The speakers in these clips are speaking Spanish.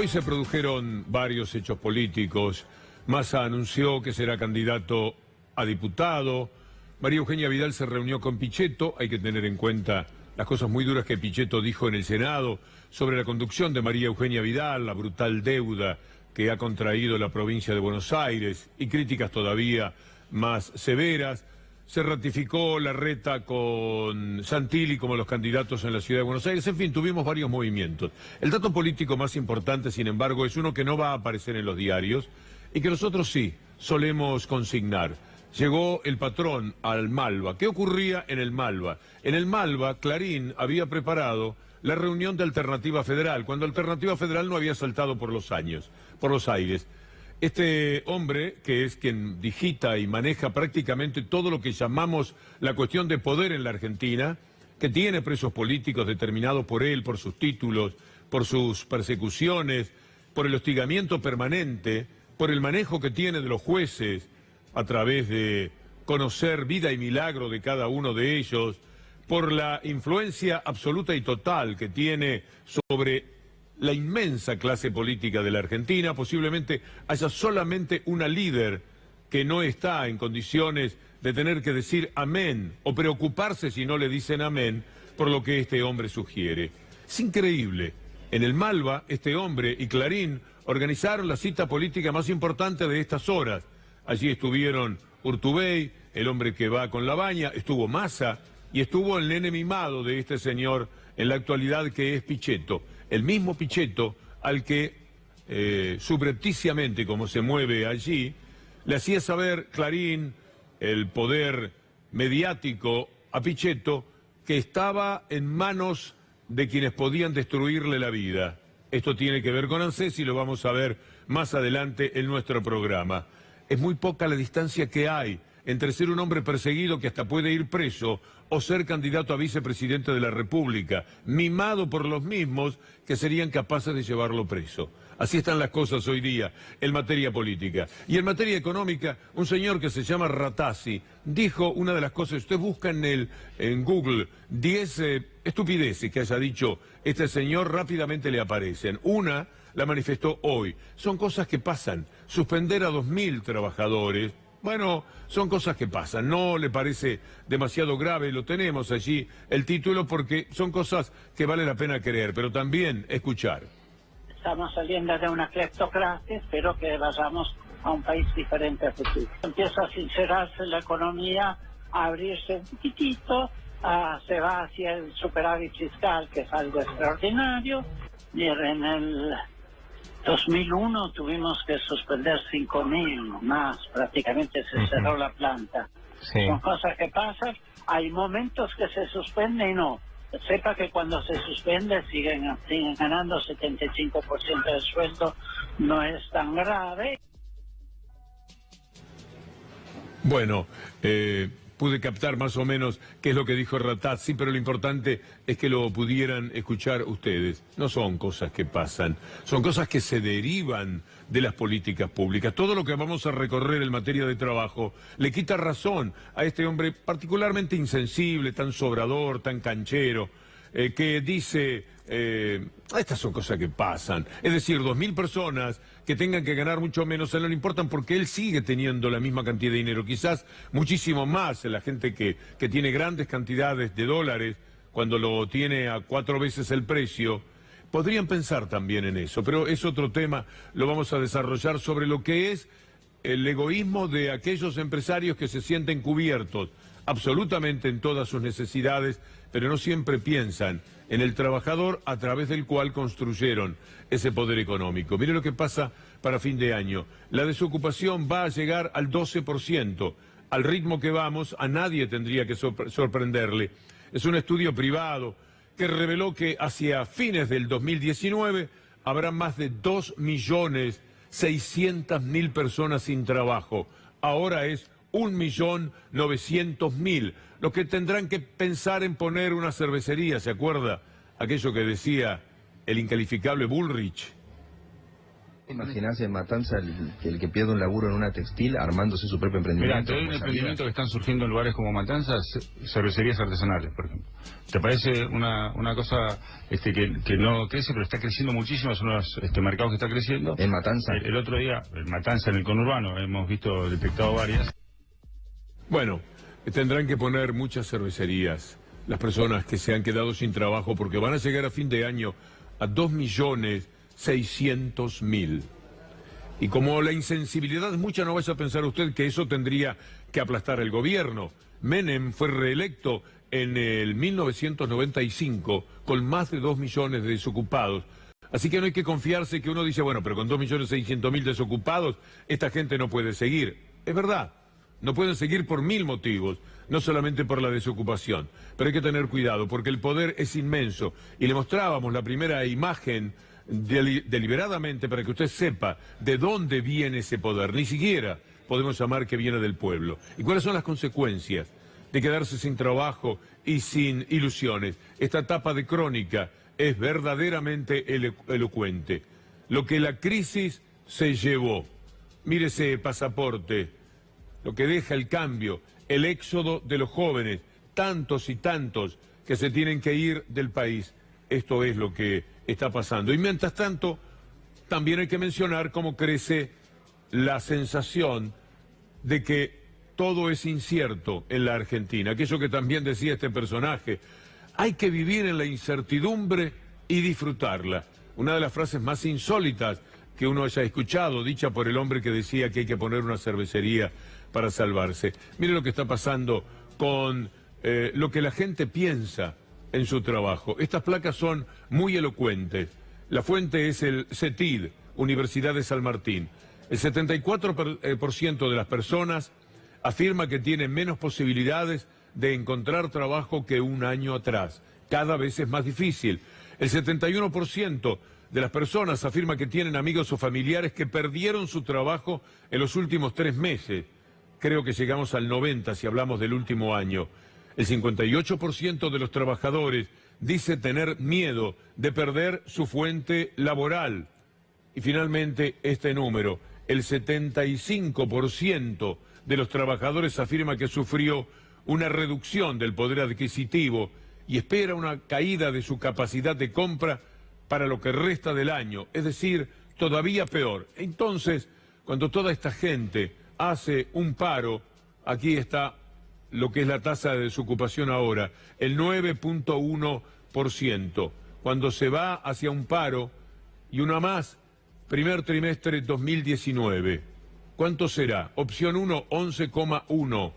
Hoy se produjeron varios hechos políticos. Massa anunció que será candidato a diputado. María Eugenia Vidal se reunió con Pichetto. Hay que tener en cuenta las cosas muy duras que Pichetto dijo en el Senado sobre la conducción de María Eugenia Vidal, la brutal deuda que ha contraído la provincia de Buenos Aires y críticas todavía más severas. Se ratificó Larreta con Santilli como los candidatos en la ciudad de Buenos Aires. En fin, tuvimos varios movimientos. El dato político más importante, sin embargo, es uno que no va a aparecer en los diarios y que nosotros sí solemos consignar. Llegó el patrón al Malva. ¿Qué ocurría en el Malva? En el Malva, Clarín había preparado la reunión de Alternativa Federal, cuando Alternativa Federal no había saltado por los aires. Este hombre, que es quien digita y maneja prácticamente todo lo que llamamos la cuestión de poder en la Argentina, que tiene presos políticos determinados por él, por sus títulos, por sus persecuciones, por el hostigamiento permanente, por el manejo que tiene de los jueces a través de conocer vida y milagro de cada uno de ellos, por la influencia absoluta y total que tiene sobre la inmensa clase política de la Argentina. Posiblemente haya solamente una líder que no está en condiciones de tener que decir amén o preocuparse si no le dicen amén por lo que este hombre sugiere. Es increíble. En el Malva, este hombre y Clarín organizaron la cita política más importante de estas horas. Allí estuvieron Urtubey, el hombre que va con la baña, estuvo Massa y estuvo el nene mimado de este señor en la actualidad, que es Pichetto. El mismo Pichetto al que subrepticiamente, como se mueve allí, le hacía saber Clarín, el poder mediático, a Pichetto, que estaba en manos de quienes podían destruirle la vida. Esto tiene que ver con ANSES y lo vamos a ver más adelante en nuestro programa. Es muy poca la distancia que hay entre ser un hombre perseguido que hasta puede ir preso o ser candidato a vicepresidente de la República, mimado por los mismos que serían capaces de llevarlo preso. Así están las cosas hoy día en materia política. Y en materia económica, un señor que se llama Rattasi dijo una de las cosas, usted busca en Google 10 estupideces que haya dicho este señor, rápidamente le aparecen. Una la manifestó hoy. Son cosas que pasan. Suspender a 2.000 trabajadores. Bueno, son cosas que pasan, no le parece demasiado grave, lo tenemos allí el título porque son cosas que vale la pena creer, pero también escuchar. Estamos saliendo de una cleptocracia, espero que vayamos a un país diferente a futuro. Empieza a sincerarse la economía, a abrirse un poquitito, se va hacia el superávit fiscal, que es algo extraordinario, y en el 2001 tuvimos que suspender 5.000 más, prácticamente se cerró la planta. Sí. Son cosas que pasan, hay momentos que se suspende y no. Sepa que cuando se suspende siguen ganando 75% del sueldo, no es tan grave. Bueno, pude captar más o menos qué es lo que dijo Rattasi, pero lo importante es que lo pudieran escuchar ustedes. No son cosas que pasan, son cosas que se derivan de las políticas públicas. Todo lo que vamos a recorrer en materia de trabajo le quita razón a este hombre particularmente insensible, tan sobrador, tan canchero, que dice, estas son cosas que pasan. Es decir, 2.000 personas que tengan que ganar mucho menos, a él no le importan porque él sigue teniendo la misma cantidad de dinero, quizás muchísimo más. La gente que tiene grandes cantidades de dólares, cuando lo tiene a 4 veces el precio, podrían pensar también en eso, pero es otro tema, lo vamos a desarrollar sobre lo que es el egoísmo de aquellos empresarios que se sienten cubiertos absolutamente en todas sus necesidades, pero no siempre piensan en el trabajador a través del cual construyeron ese poder económico. Mire lo que pasa para fin de año. La desocupación va a llegar al 12%. Al ritmo que vamos, a nadie tendría que sorprenderle. Es un estudio privado que reveló que hacia fines del 2019 habrá más de 2.600.000 personas sin trabajo. Ahora es 1.900.000, los que tendrán que pensar en poner una cervecería, ¿se acuerda? Aquello que decía el incalificable Bullrich. Imaginarse en Matanza el que pierde un laburo en una textil armándose su propio emprendimiento. Mira, hay un emprendimiento que están surgiendo en lugares como Matanza, cervecerías artesanales, por ejemplo. ¿Te parece una cosa que no crece, pero está creciendo muchísimo? Son los mercados que está creciendo. En Matanza. El otro día, en Matanza, en el conurbano, hemos detectado varias. Bueno, tendrán que poner muchas cervecerías las personas que se han quedado sin trabajo, porque van a llegar a fin de año a 2.600.000. Y como la insensibilidad es mucha, no vaya a pensar usted que eso tendría que aplastar el gobierno. Menem fue reelecto en el 1995 con más de 2 millones de desocupados. Así que no hay que confiarse que uno dice, bueno, pero con 2.600.000 desocupados, esta gente no puede seguir. Es verdad, no pueden seguir por 1000 motivos, no solamente por la desocupación. Pero hay que tener cuidado, porque el poder es inmenso. Y le mostrábamos la primera imagen deliberadamente para que usted sepa de dónde viene ese poder. Ni siquiera podemos llamar que viene del pueblo. ¿Y cuáles son las consecuencias de quedarse sin trabajo y sin ilusiones? Esta etapa de crónica es verdaderamente elocuente. Lo que la crisis se llevó. Mire ese pasaporte, lo que deja el cambio, el éxodo de los jóvenes, tantos y tantos que se tienen que ir del país. Esto es lo que está pasando. Y mientras tanto, también hay que mencionar cómo crece la sensación de que todo es incierto en la Argentina. Aquello que también decía este personaje, hay que vivir en la incertidumbre y disfrutarla. Una de las frases más insólitas que uno haya escuchado, dicha por el hombre que decía que hay que poner una cervecería para salvarse. Mire lo que está pasando con lo que la gente piensa en su trabajo. Estas placas son muy elocuentes. La fuente es el CETID, Universidad de San Martín. El 74% de las personas afirma que tienen menos posibilidades de encontrar trabajo que un año atrás. Cada vez es más difícil. El 71% de las personas afirma que tienen amigos o familiares que perdieron su trabajo en los últimos 3 meses. Creo que llegamos al 90% si hablamos del último año. El 58% de los trabajadores dice tener miedo de perder su fuente laboral. Y finalmente, este número, el 75% de los trabajadores afirma que sufrió una reducción del poder adquisitivo y espera una caída de su capacidad de compra para lo que resta del año, es decir, todavía peor. Entonces, cuando toda esta gente hace un paro, aquí está lo que es la tasa de desocupación ahora, el 9.1%. Cuando se va hacia un paro, y una más, primer trimestre 2019, ¿cuánto será? Opción 1, 11,1.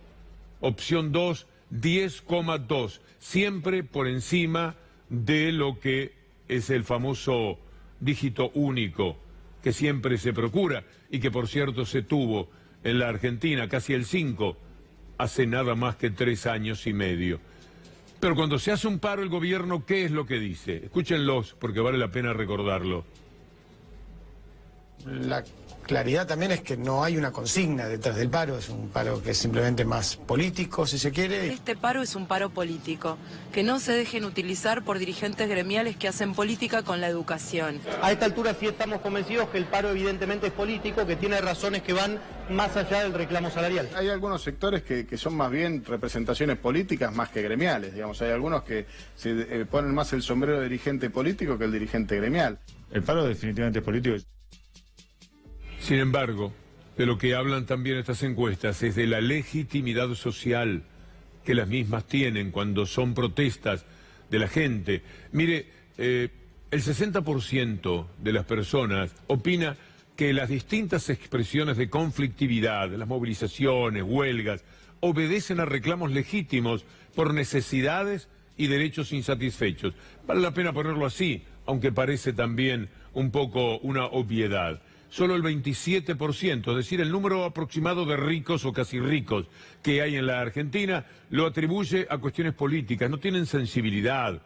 Opción 2, 10,2. Siempre por encima de lo que es el famoso dígito único, que siempre se procura, y que por cierto se tuvo en la Argentina, casi el 5%, hace nada más que 3 años y medio. Pero cuando se hace un paro el gobierno, ¿qué es lo que dice? Escúchenlos, porque vale la pena recordarlo. La claridad también es que no hay una consigna detrás del paro, es un paro que es simplemente más político, si se quiere. Este paro es un paro político, que no se dejen utilizar por dirigentes gremiales que hacen política con la educación. A esta altura sí estamos convencidos que el paro evidentemente es político, que tiene razones que van más allá del reclamo salarial. Hay algunos sectores que son más bien representaciones políticas más que gremiales, digamos. Hay algunos que se ponen más el sombrero de dirigente político que el dirigente gremial. El paro definitivamente es político. Sin embargo, de lo que hablan también estas encuestas es de la legitimidad social que las mismas tienen cuando son protestas de la gente. Mire, el 60% de las personas opina que las distintas expresiones de conflictividad, las movilizaciones, huelgas, obedecen a reclamos legítimos por necesidades y derechos insatisfechos. Vale la pena ponerlo así, aunque parece también un poco una obviedad. Solo el 27%, es decir, el número aproximado de ricos o casi ricos que hay en la Argentina, lo atribuye a cuestiones políticas, no tienen sensibilidad.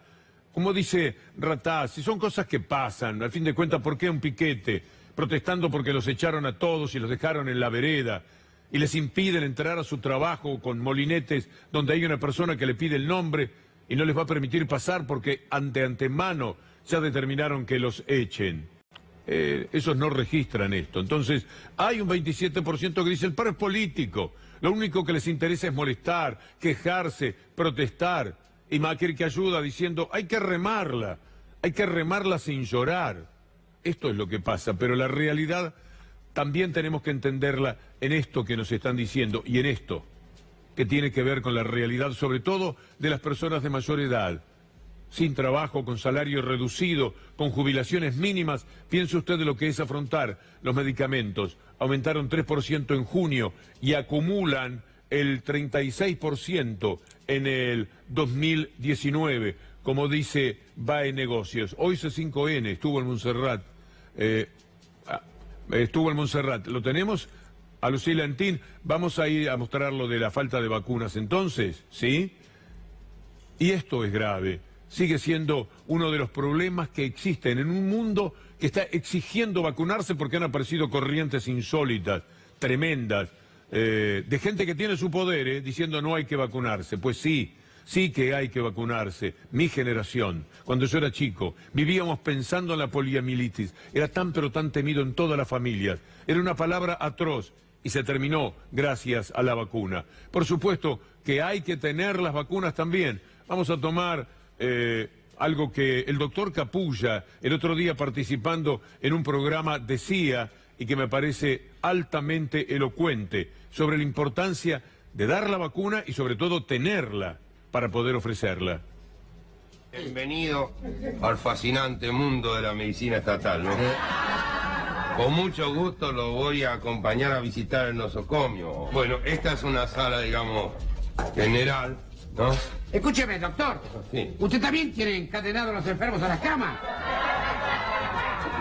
Como dice Rataz, si son cosas que pasan, al fin de cuentas, ¿por qué un piquete? Protestando porque los echaron a todos y los dejaron en la vereda y les impiden entrar a su trabajo con molinetes donde hay una persona que le pide el nombre y no les va a permitir pasar porque antemano ya determinaron que los echen. ellos no registran esto. Entonces, hay un 27% que dice el paro es político. Lo único que les interesa es molestar, quejarse, protestar. Y Macri que ayuda diciendo, hay que remarla sin llorar. Esto es lo que pasa, pero la realidad también tenemos que entenderla en esto que nos están diciendo y en esto que tiene que ver con la realidad, sobre todo de las personas de mayor edad, sin trabajo, con salario reducido, con jubilaciones mínimas. Piense usted de lo que es afrontar los medicamentos. Aumentaron 3% en junio y acumulan el 36% en el 2019, como dice BAE Negocios. Hoy C5N estuvo en Montserrat. ¿Lo tenemos? A Lucila Antín, vamos a ir a mostrar lo de la falta de vacunas entonces, ¿sí? Y esto es grave, sigue siendo uno de los problemas que existen en un mundo que está exigiendo vacunarse porque han aparecido corrientes insólitas, tremendas, de gente que tiene su poder, diciendo no hay que vacunarse. Pues sí que hay que vacunarse. Mi generación, cuando yo era chico, vivíamos pensando en la poliomielitis. Era tan pero tan temido en todas las familias. Era una palabra atroz y se terminó gracias a la vacuna. Por supuesto que hay que tener las vacunas también. Vamos a tomar algo que el doctor Capulla, el otro día participando en un programa, decía y que me parece altamente elocuente sobre la importancia de dar la vacuna y sobre todo tenerla para poder ofrecerla. Bienvenido al fascinante mundo de la medicina estatal, ¿no? Con mucho gusto lo voy a acompañar a visitar el nosocomio. Bueno, esta es una sala, digamos, general, ¿no? Escúcheme, doctor. Sí. ¿Usted también tiene encadenados a los enfermos a las camas?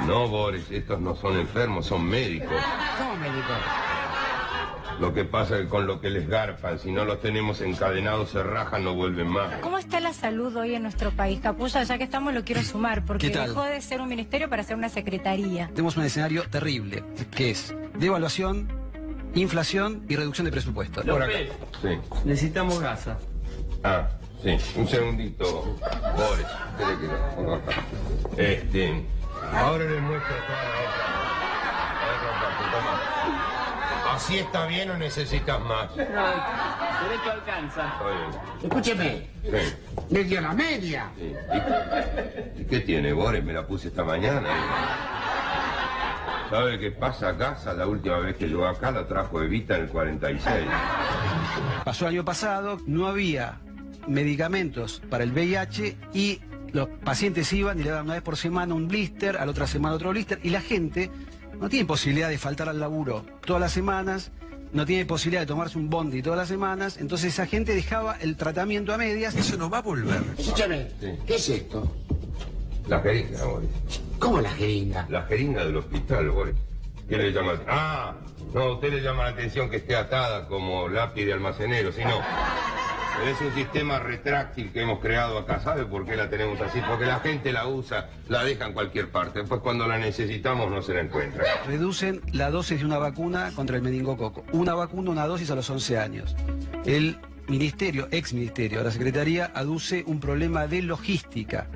No, Boris, estos no son enfermos, son médicos. ¿Cómo médicos? Lo que pasa es que con lo que les garpan, si no los tenemos encadenados, se rajan, no vuelven más. ¿Cómo está la salud hoy en nuestro país, Capulla? Ya que estamos, lo quiero sumar, porque dejó de ser un ministerio para ser una secretaría. Tenemos un escenario terrible, que es devaluación, inflación y reducción de presupuesto. López, sí. Necesitamos gasa. Ah, sí, un segundito, Boris. Espere que lo pongo acá. Ahora les muestro toda la otra parte, toma. ¿Así está bien o necesitas más? No, derecho alcanza. Está bien. Escúcheme. Sí. Le dio la media. Sí. ¿Y qué tiene, Boris? Me la puse esta mañana. ¿Sabe qué pasa a casa? La última vez que llegó acá la trajo Evita en el 46. Pasó el año pasado, no había medicamentos para el VIH y los pacientes iban y le daban una vez por semana un blister, a la otra semana otro blister, y la gente no tiene posibilidad de faltar al laburo todas las semanas, no tiene posibilidad de tomarse un bondi todas las semanas, entonces esa gente dejaba el tratamiento a medias. Eso no va a volver. Escúchame, Sí. ¿qué es esto? La jeringa, Boris. ¿Cómo la jeringa? La jeringa del hospital, Boris. ¿Qué le llama? Ah, no, usted le llama la atención que esté atada como lápiz de almacenero, si no. Es un sistema retráctil que hemos creado acá. ¿Sabe por qué la tenemos así? Porque la gente la usa, la deja en cualquier parte. Después cuando la necesitamos no se la encuentra. Reducen la dosis de una vacuna contra el meningococo. Una vacuna, una dosis a los 11 años. El ministerio, ex ministerio, la secretaría aduce un problema de logística.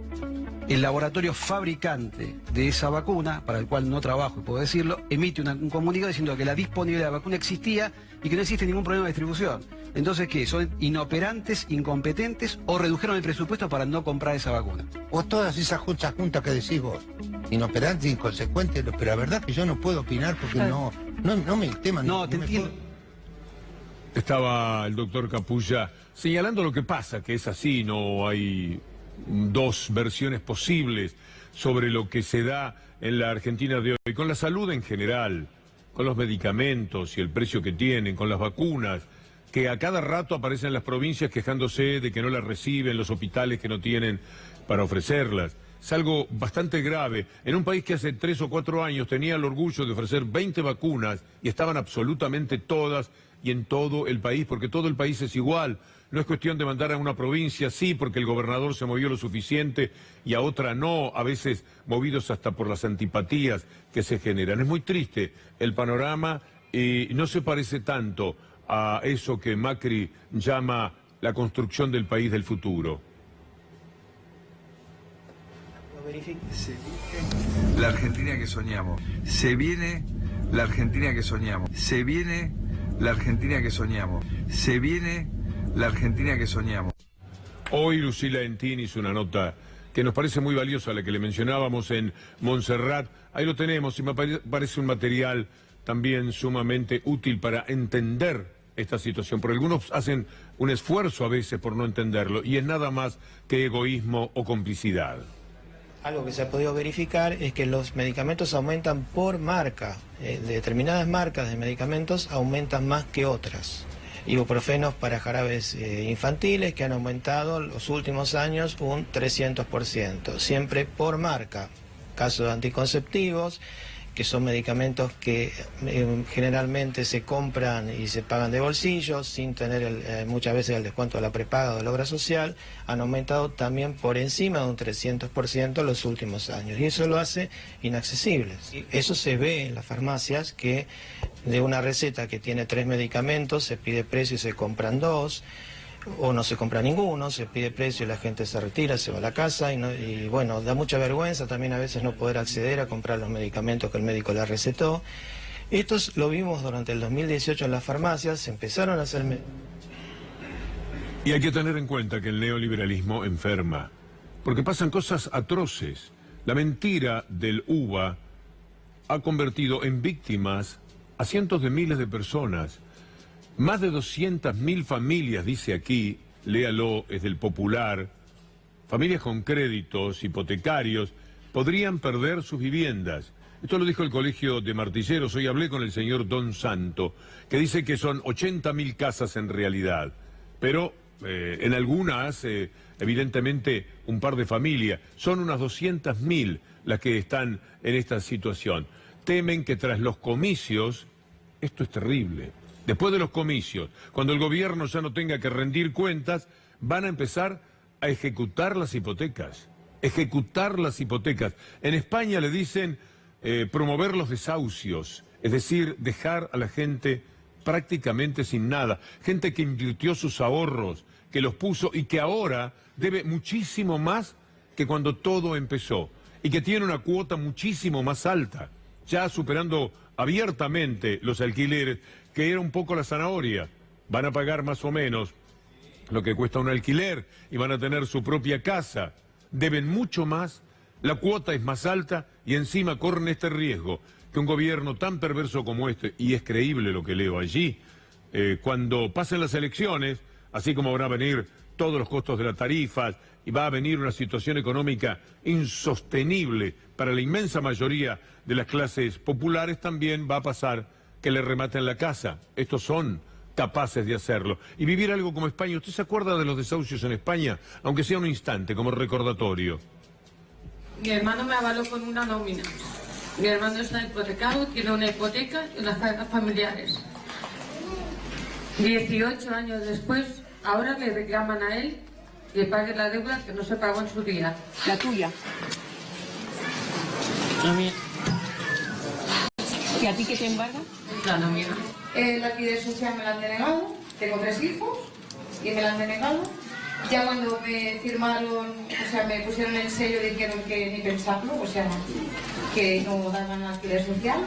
El laboratorio fabricante de esa vacuna, para el cual no trabajo y puedo decirlo, emite un comunicado diciendo que la disponibilidad de la vacuna existía y que no existe ningún problema de distribución. Entonces, ¿qué? ¿Son inoperantes, incompetentes o redujeron el presupuesto para no comprar esa vacuna? O todas esas juntas que decís vos, inoperantes, inconsecuentes, pero la verdad que yo no puedo opinar porque no me el tema. No, te entiendo. Estaba el doctor Capulla señalando lo que pasa, que es así, no hay dos versiones posibles sobre lo que se da en la Argentina de hoy, con la salud en general, con los medicamentos y el precio que tienen, con las vacunas, que a cada rato aparecen en las provincias quejándose de que no las reciben, los hospitales que no tienen para ofrecerlas. Es algo bastante grave. En un país que hace 3 o 4 años tenía el orgullo de ofrecer 20 vacunas y estaban absolutamente todas y en todo el país, porque todo el país es igual. No es cuestión de mandar a una provincia, sí, porque el gobernador se movió lo suficiente y a otra no, a veces movidos hasta por las antipatías que se generan. Es muy triste el panorama y no se parece tanto a eso que Macri llama la construcción del país del futuro. La Argentina que soñamos. Se viene la Argentina que soñamos. Se viene la Argentina que soñamos. Se viene la Argentina que soñamos. Hoy Lucila Entín hizo una nota que nos parece muy valiosa, la que le mencionábamos en Montserrat. Ahí lo tenemos y me parece un material también sumamente útil para entender esta situación, porque algunos hacen un esfuerzo a veces por no entenderlo y es nada más que egoísmo o complicidad. Algo que se ha podido verificar es que los medicamentos aumentan por marca. Determinadas marcas de medicamentos aumentan más que otras. Ibuprofenos para jarabes infantiles que han aumentado los últimos años un 300%, siempre por marca. Casos de anticonceptivos, que son medicamentos que generalmente se compran y se pagan de bolsillo sin tener muchas veces el descuento de la prepaga o de la obra social, han aumentado también por encima de un 300% en los últimos años y eso lo hace inaccesible. Eso se ve en las farmacias, que de una receta que tiene 3 medicamentos se pide precio y se compran 2, o no se compra ninguno, se pide precio y la gente se retira, se va a la casa y bueno, da mucha vergüenza también a veces no poder acceder a comprar los medicamentos que el médico le recetó. Esto lo vimos durante el 2018 en las farmacias, se empezaron a hacer... Y hay que tener en cuenta que el neoliberalismo enferma, porque pasan cosas atroces. La mentira del UBA ha convertido en víctimas a cientos de miles de personas. Más de 200.000 familias, dice aquí, léalo, es del Popular, familias con créditos hipotecarios, podrían perder sus viviendas. Esto lo dijo el Colegio de Martilleros. Hoy hablé con el señor Don Santo, que dice que son 80.000 casas en realidad, pero en algunas, evidentemente, un par de familias. Son unas 200.000 las que están en esta situación. Temen que tras los comicios, esto es terrible, después de los comicios, cuando el gobierno ya no tenga que rendir cuentas, van a empezar a ejecutar las hipotecas. Ejecutar las hipotecas. En España le dicen promover los desahucios, es decir, dejar a la gente prácticamente sin nada. Gente que invirtió sus ahorros, que los puso y que ahora debe muchísimo más que cuando todo empezó. Y que tiene una cuota muchísimo más alta, ya superando abiertamente los alquileres, que era un poco la zanahoria. Van a pagar más o menos lo que cuesta un alquiler y van a tener su propia casa. Deben mucho más, la cuota es más alta y encima corren este riesgo que un gobierno tan perverso como este, y es creíble lo que leo allí, cuando pasen las elecciones, así como van a venir todos los costos de las tarifas y va a venir una situación económica insostenible para la inmensa mayoría de las clases populares, también va a pasar que le rematen la casa. Estos son capaces de hacerlo. Y vivir algo como España. ¿Usted se acuerda de los desahucios en España? Aunque sea un instante, como recordatorio. Mi hermano me avaló con una nómina. Mi hermano está hipotecado, tiene una hipoteca y las cargas familiares. 18 años después, ahora le reclaman a él que pague la deuda que no se pagó en su día. La tuya. La mía. ¿Y a ti qué te embarga? La nómina. La liquidez social me la han denegado, tengo 3 hijos y me la han denegado. Ya cuando me firmaron, o sea, me pusieron el sello, dijeron que ni pensarlo, o sea, que no daban la liquidez social.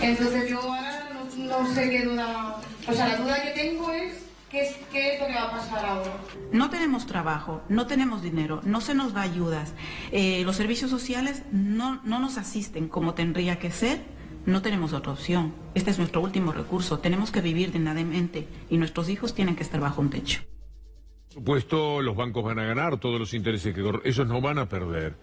Entonces yo ahora no sé qué duda, o sea, la duda que tengo es qué es lo que va a pasar ahora. No tenemos trabajo, no tenemos dinero, no se nos da ayudas, los servicios sociales no nos asisten como tendría que ser. No tenemos otra opción. Este es nuestro último recurso. Tenemos que vivir dignamente y nuestros hijos tienen que estar bajo un techo. Por supuesto, los bancos van a ganar todos los intereses que ellos no van a perder.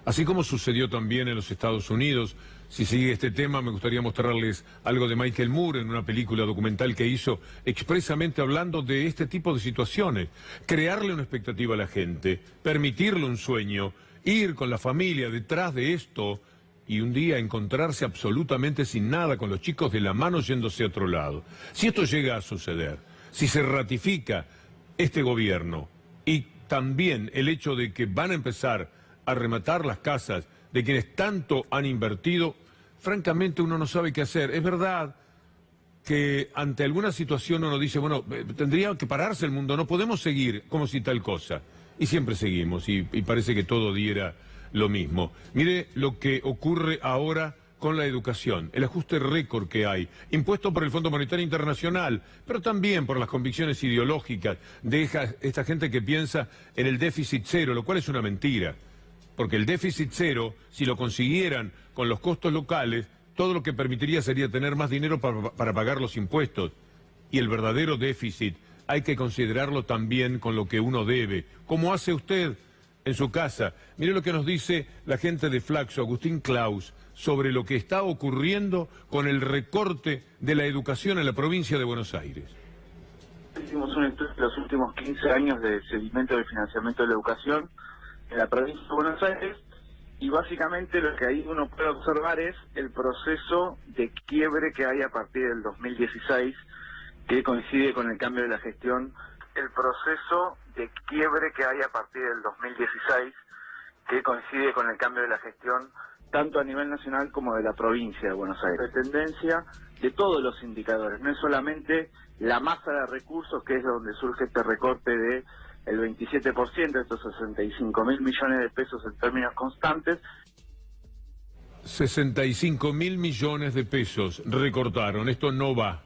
Así como sucedió también en los Estados Unidos. Si sigue este tema, me gustaría mostrarles algo de Michael Moore en una película documental que hizo expresamente hablando de este tipo de situaciones. Crearle una expectativa a la gente, permitirle un sueño, ir con la familia detrás de esto y un día encontrarse absolutamente sin nada, con los chicos de la mano yéndose a otro lado. Si esto llega a suceder, si se ratifica este gobierno y también el hecho de que van a empezar a rematar las casas de quienes tanto han invertido, francamente uno no sabe qué hacer. Es verdad que ante alguna situación uno dice, bueno, tendría que pararse el mundo, no podemos seguir como si tal cosa. Y siempre seguimos y parece que todo diera lo mismo. Mire lo que ocurre ahora con la educación, el ajuste récord que hay, impuesto por el Fondo Monetario Internacional, pero también por las convicciones ideológicas de esta gente que piensa en el déficit cero, lo cual es una mentira. Porque el déficit cero, si lo consiguieran con los costos locales, todo lo que permitiría sería tener más dinero para pagar los impuestos. Y el verdadero déficit hay que considerarlo también con lo que uno debe, como hace usted en su casa. Mire lo que nos dice la gente de Flaxo, Agustín Claus, sobre lo que está ocurriendo con el recorte de la educación en la provincia de Buenos Aires. Hicimos un estudio de los últimos 15 años de seguimiento del financiamiento de la educación en la provincia de Buenos Aires, y básicamente lo que ahí uno puede observar es el proceso de quiebre que hay a partir del 2016, que coincide con el cambio de la gestión. El proceso de quiebre que hay a partir del 2016, que coincide con el cambio de la gestión, tanto a nivel nacional como de la provincia de Buenos Aires. La tendencia de todos los indicadores, no es solamente la masa de recursos, que es donde surge este recorte de el 27%, estos 65.000 millones de pesos en términos constantes. 65.000 millones de pesos recortaron, esto no va.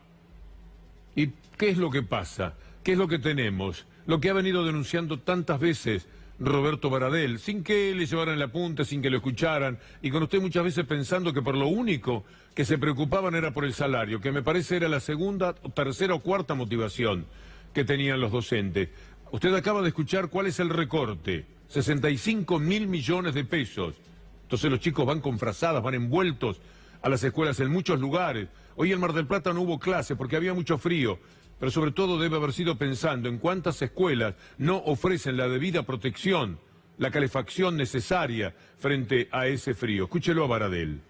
¿Y qué es lo que pasa? ¿Qué es lo que tenemos? Lo que ha venido denunciando tantas veces Roberto Baradel, sin que le llevaran la punta, sin que lo escucharan, y con usted muchas veces pensando que por lo único que se preocupaban era por el salario, que me parece era la segunda, tercera o cuarta motivación que tenían los docentes. Usted acaba de escuchar cuál es el recorte, 65.000 millones de pesos. Entonces los chicos van con frazadas, van envueltos a las escuelas en muchos lugares. Hoy en Mar del Plata no hubo clase porque había mucho frío, pero sobre todo debe haber sido pensando en cuántas escuelas no ofrecen la debida protección, la calefacción necesaria frente a ese frío. Escúchelo a Baradel.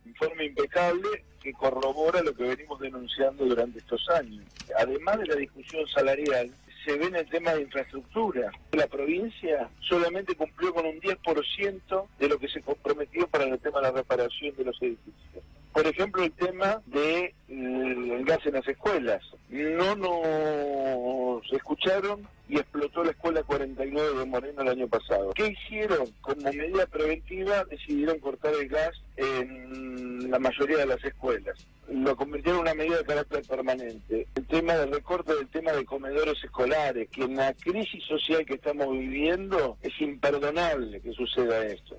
Informe impecable que corrobora lo que venimos denunciando durante estos años. Además de la discusión salarial, se ve en el tema de infraestructura. La provincia solamente cumplió con un 10% de lo que se comprometió para el tema de la reparación de los edificios. Por ejemplo, el tema de el gas en las escuelas. No nos escucharon y explotó la escuela 49 de Moreno el año pasado. ¿Qué hicieron? Como medida preventiva decidieron cortar el gas en la mayoría de las escuelas. Lo convirtieron en una medida de carácter permanente. El tema del recorte del tema de comedores escolares, que en la crisis social que estamos viviendo es imperdonable que suceda esto.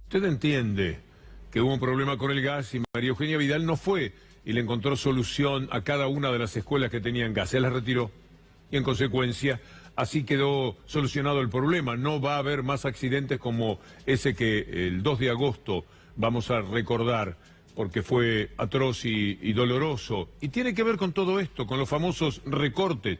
¿Usted entiende que hubo un problema con el gas y María Eugenia Vidal no fue y le encontró solución a cada una de las escuelas que tenían gas? Se las retiró y en consecuencia así quedó solucionado el problema. No va a haber más accidentes como ese que el 2 de agosto vamos a recordar porque fue atroz y doloroso. Y tiene que ver con todo esto, con los famosos recortes.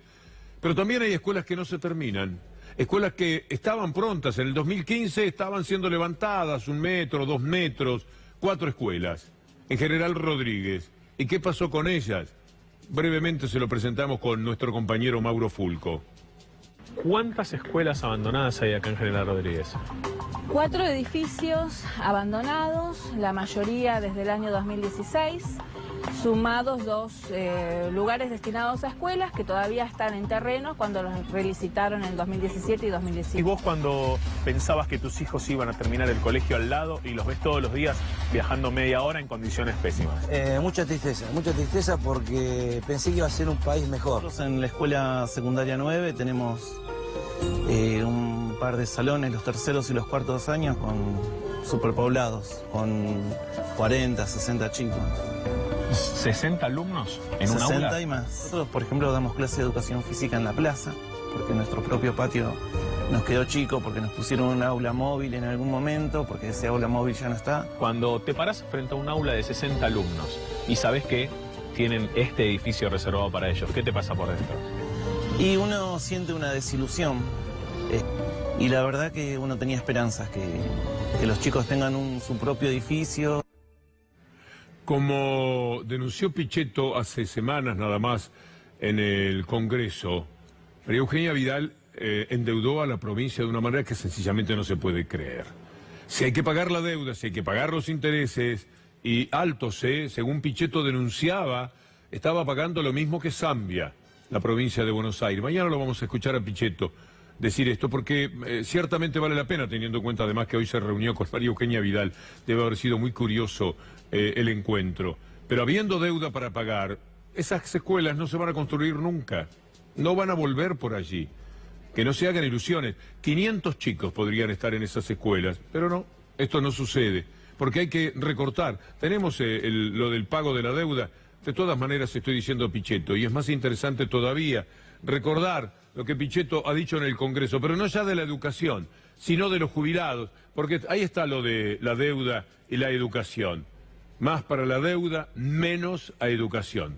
Pero también hay escuelas que no se terminan. Escuelas que estaban prontas, en el 2015 estaban siendo levantadas 1 metro, 2 metros, 4 escuelas, en General Rodríguez. ¿Y qué pasó con ellas? Brevemente se lo presentamos con nuestro compañero Mauro Fulco. ¿Cuántas escuelas abandonadas hay acá en General Rodríguez? 4 edificios abandonados, la mayoría desde el año 2016, sumados 2 lugares destinados a escuelas que todavía están en terreno cuando los relicitaron en 2017 y 2017. ¿Y vos cuando pensabas que tus hijos iban a terminar el colegio al lado y los ves todos los días viajando media hora en condiciones pésimas? Mucha tristeza porque pensé que iba a ser un país mejor. Nosotros en la escuela secundaria 9 tenemos un par de salones, los terceros y los cuartos años, con superpoblados, con 40, 60 chicos. ¿60 alumnos en un aula? 60 y más. Nosotros, por ejemplo, damos clase de educación física en la plaza, porque nuestro propio patio nos quedó chico, porque nos pusieron un aula móvil en algún momento, porque ese aula móvil ya no está. Cuando te parás frente a un aula de 60 alumnos y sabes que tienen este edificio reservado para ellos, ¿qué te pasa por dentro? Y uno siente una desilusión. Y la verdad que uno tenía esperanzas, que los chicos tengan su propio edificio. Como denunció Pichetto hace semanas nada más en el Congreso, María Eugenia Vidal endeudó a la provincia de una manera que sencillamente no se puede creer. Si hay que pagar la deuda, si hay que pagar los intereses, y altos, según Pichetto denunciaba, estaba pagando lo mismo que Zambia, la provincia de Buenos Aires. Mañana lo vamos a escuchar a Pichetto. decir esto, porque ciertamente vale la pena, teniendo en cuenta además que hoy se reunió con María Eugenia Vidal. Debe haber sido muy curioso el encuentro. Pero habiendo deuda para pagar, esas escuelas no se van a construir nunca. No van a volver por allí. Que no se hagan ilusiones. 500 chicos podrían estar en esas escuelas, pero no, esto no sucede. Porque hay que recortar. Tenemos lo del pago de la deuda. De todas maneras estoy diciendo Pichetto, y es más interesante todavía recordar lo que Pichetto ha dicho en el Congreso, pero no ya de la educación, sino de los jubilados, porque ahí está lo de la deuda y la educación. Más para la deuda, menos a educación.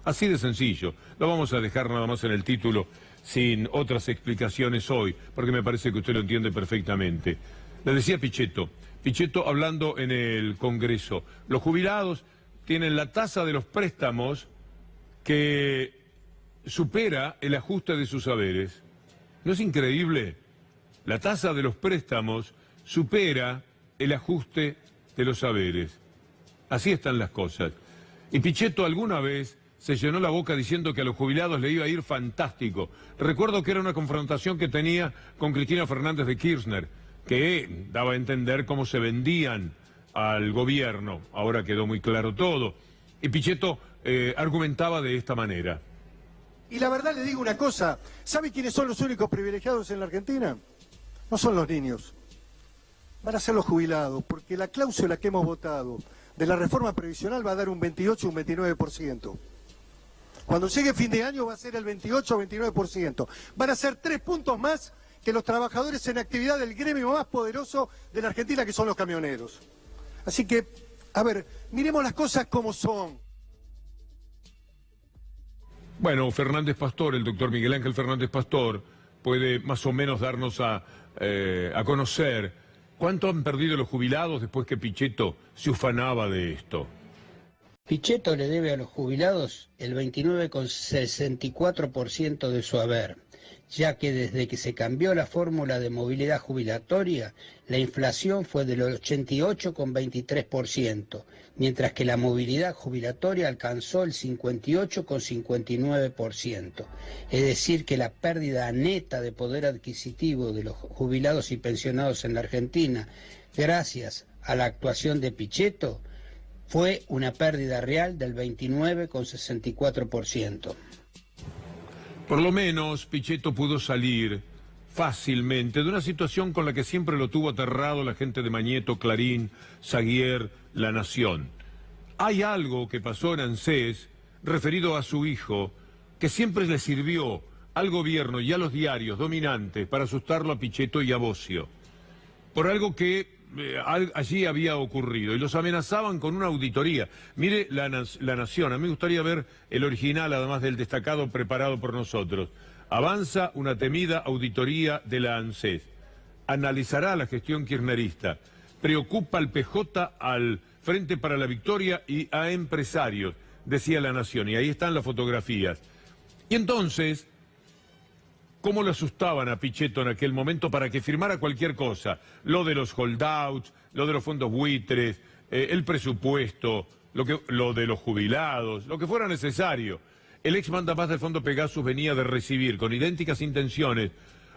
Así de sencillo. Lo vamos a dejar nada más en el título, sin otras explicaciones hoy, porque me parece que usted lo entiende perfectamente. Le decía Pichetto hablando en el Congreso, los jubilados tienen la tasa de los préstamos que supera el ajuste de sus haberes. ¿No es increíble? La tasa de los préstamos supera el ajuste de los haberes. Así están las cosas. Y Pichetto alguna vez se llenó la boca diciendo que a los jubilados le iba a ir fantástico. Recuerdo que era una confrontación que tenía con Cristina Fernández de Kirchner, que daba a entender cómo se vendían al gobierno. Ahora quedó muy claro todo. Y Pichetto argumentaba de esta manera. Y la verdad le digo una cosa, ¿sabe quiénes son los únicos privilegiados en la Argentina? No son los niños, van a ser los jubilados, porque la cláusula que hemos votado de la reforma previsional va a dar un 28 o un 29%. Cuando llegue fin de año va a ser el 28 o 29%. Van a ser 3 puntos más que los trabajadores en actividad del gremio más poderoso de la Argentina, que son los camioneros. Así que, a ver, miremos las cosas como son. Bueno, Fernández Pastor, el doctor Miguel Ángel Fernández Pastor, puede más o menos darnos a conocer cuánto han perdido los jubilados después que Pichetto se ufanaba de esto. Pichetto le debe a los jubilados el 29,64% de su haber, ya que desde que se cambió la fórmula de movilidad jubilatoria, la inflación fue del 88,23%, mientras que la movilidad jubilatoria alcanzó el 58,59%. Es decir, que la pérdida neta de poder adquisitivo de los jubilados y pensionados en la Argentina, gracias a la actuación de Pichetto, fue una pérdida real del 29,64%. Por lo menos Pichetto pudo salir fácilmente de una situación con la que siempre lo tuvo aterrado la gente de Mañeto, Clarín, Saguier, La Nación. Hay algo que pasó en ANSES referido a su hijo que siempre le sirvió al gobierno y a los diarios dominantes para asustarlo a Pichetto y a Bosio. Por algo que allí había ocurrido y los amenazaban con una auditoría. Mire La Nación, a mí me gustaría ver el original, además del destacado preparado por nosotros. Avanza una temida auditoría de la ANSES. Analizará la gestión kirchnerista. Preocupa al PJ, al Frente para la Victoria y a empresarios, decía La Nación. Y ahí están las fotografías. Y entonces, ¿cómo lo asustaban a Pichetto en aquel momento para que firmara cualquier cosa? Lo de los holdouts, lo de los fondos buitres, el presupuesto, lo de los jubilados, lo que fuera necesario. El ex mandamás del Fondo Pegasus venía de recibir, con idénticas intenciones,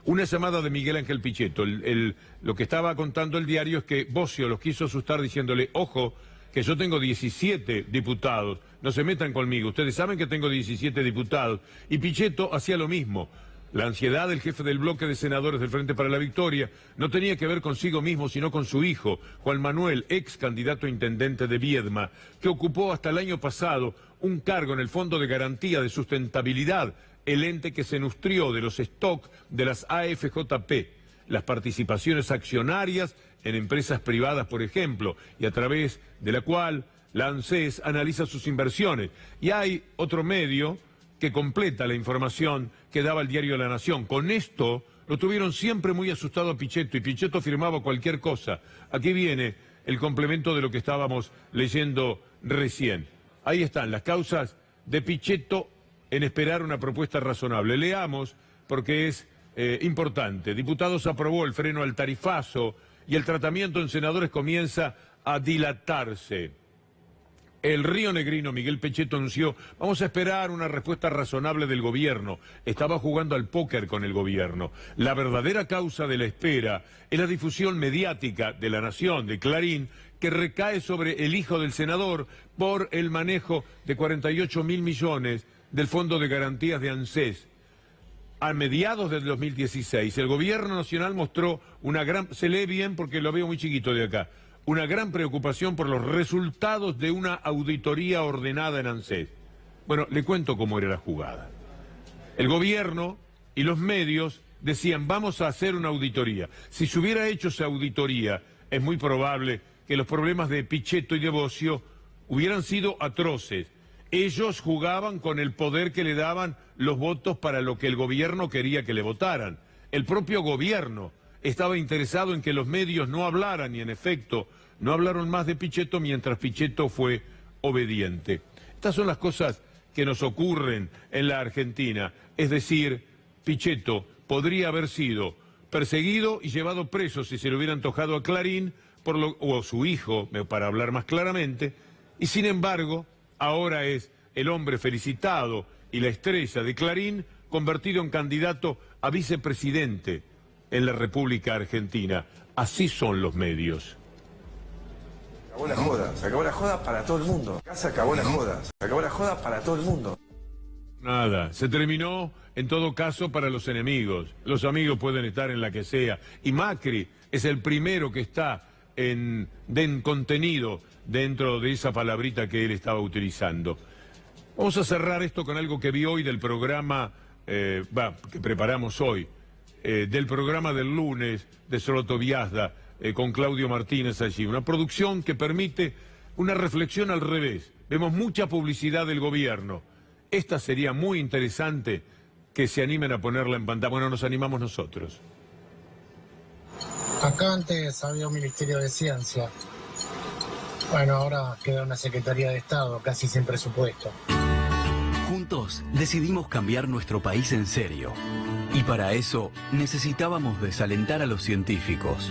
una llamada de Miguel Ángel Pichetto. Lo que estaba contando el diario es que Bosio los quiso asustar diciéndole, ojo, que yo tengo 17 diputados, no se metan conmigo, ustedes saben que tengo 17 diputados. Y Pichetto hacía lo mismo. La ansiedad del jefe del bloque de senadores del Frente para la Victoria no tenía que ver consigo mismo, sino con su hijo, Juan Manuel, ex candidato a intendente de Viedma, que ocupó hasta el año pasado un cargo en el Fondo de Garantía de Sustentabilidad, el ente que se nutrió de los stocks de las AFJP, las participaciones accionarias en empresas privadas, por ejemplo, y a través de la cual la ANSES analiza sus inversiones. Y hay otro medio que completa la información que daba el diario La Nación. Con esto lo tuvieron siempre muy asustado a Pichetto, y Pichetto firmaba cualquier cosa. Aquí viene el complemento de lo que estábamos leyendo recién. Ahí están las causas de Pichetto en esperar una propuesta razonable. Leamos, porque es importante. Diputados aprobó el freno al tarifazo y el tratamiento en senadores comienza a dilatarse. El Río Negrino, Miguel Pichetto, anunció: vamos a esperar una respuesta razonable del gobierno. Estaba jugando al póker con el gobierno. La verdadera causa de la espera es la difusión mediática de La Nación, de Clarín, que recae sobre el hijo del senador por el manejo de 48.000 millones del Fondo de Garantías de ANSES. A mediados del 2016, el gobierno nacional mostró una gran... Se lee bien porque lo veo muy chiquito de acá. Una gran preocupación por los resultados de una auditoría ordenada en ANSES. Bueno, le cuento cómo era la jugada. El gobierno y los medios decían: vamos a hacer una auditoría. Si se hubiera hecho esa auditoría, es muy probable que los problemas de Pichetto y de Bosio hubieran sido atroces. Ellos jugaban con el poder que le daban los votos para lo que el gobierno quería que le votaran. El propio gobierno estaba interesado en que los medios no hablaran y, en efecto, no hablaron más de Pichetto mientras Pichetto fue obediente. Estas son las cosas que nos ocurren en la Argentina. Es decir, Pichetto podría haber sido perseguido y llevado preso si se le hubiera antojado a Clarín, o a su hijo, para hablar más claramente, y sin embargo, ahora es el hombre felicitado y la estrella de Clarín, convertido en candidato a vicepresidente en la República Argentina. Así son los medios. Se acabó la joda para todo el mundo. Acá se acabó la joda, se acabó la joda para todo el mundo. Nada, se terminó en todo caso para los enemigos. Los amigos pueden estar en la que sea. Y Macri es el primero que está en contenido dentro de esa palabrita que él estaba utilizando. Vamos a cerrar esto con algo que vi hoy del programa, que preparamos hoy, del programa del lunes de Soroto Viazda, con Claudio Martínez allí. Una producción que permite una reflexión al revés. Vemos mucha publicidad del gobierno. Esta sería muy interesante que se animen a ponerla en pantalla. Bueno, nos animamos nosotros. Acá antes había un Ministerio de Ciencia. Bueno, ahora queda una Secretaría de Estado, casi sin presupuesto. Juntos decidimos cambiar nuestro país en serio. Y para eso necesitábamos desalentar a los científicos.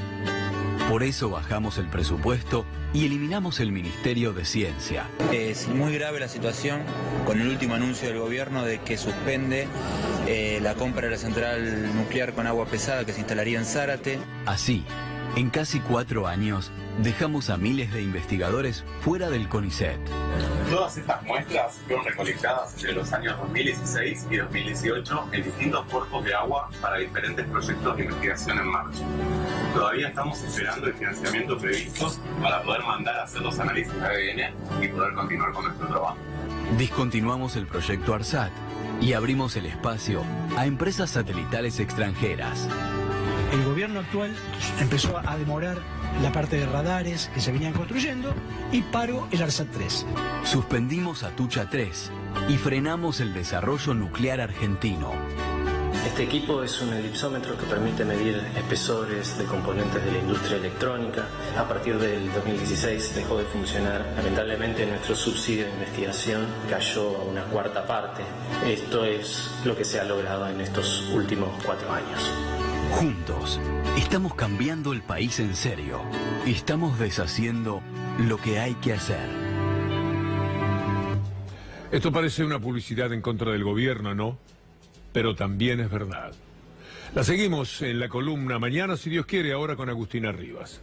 Por eso bajamos el presupuesto y eliminamos el Ministerio de Ciencia. Es muy grave la situación con el último anuncio del gobierno de que suspende la compra de la central nuclear con agua pesada que se instalaría en Zárate. Así, en casi 4 años, dejamos a miles de investigadores fuera del CONICET. Todas estas muestras fueron recolectadas entre los años 2016 y 2018 en distintos cuerpos de agua para diferentes proyectos de investigación en marcha. Todavía estamos esperando el financiamiento previsto para poder mandar a hacer los análisis de ADN y poder continuar con nuestro trabajo. Discontinuamos el proyecto ARSAT y abrimos el espacio a empresas satelitales extranjeras. El gobierno actual empezó a demorar la parte de radares que se venían construyendo y paró el ARSAT 3. Suspendimos Atucha 3 y frenamos el desarrollo nuclear argentino. Este equipo es un elipsómetro que permite medir espesores de componentes de la industria electrónica. A partir del 2016 dejó de funcionar. Lamentablemente nuestro subsidio de investigación cayó a una 1/4 parte. Esto es lo que se ha logrado en estos últimos 4 años. Juntos, estamos cambiando el país en serio. Estamos deshaciendo lo que hay que hacer. Esto parece una publicidad en contra del gobierno, ¿no? Pero también es verdad. La seguimos en la columna mañana, si Dios quiere, ahora con Agustina Rivas.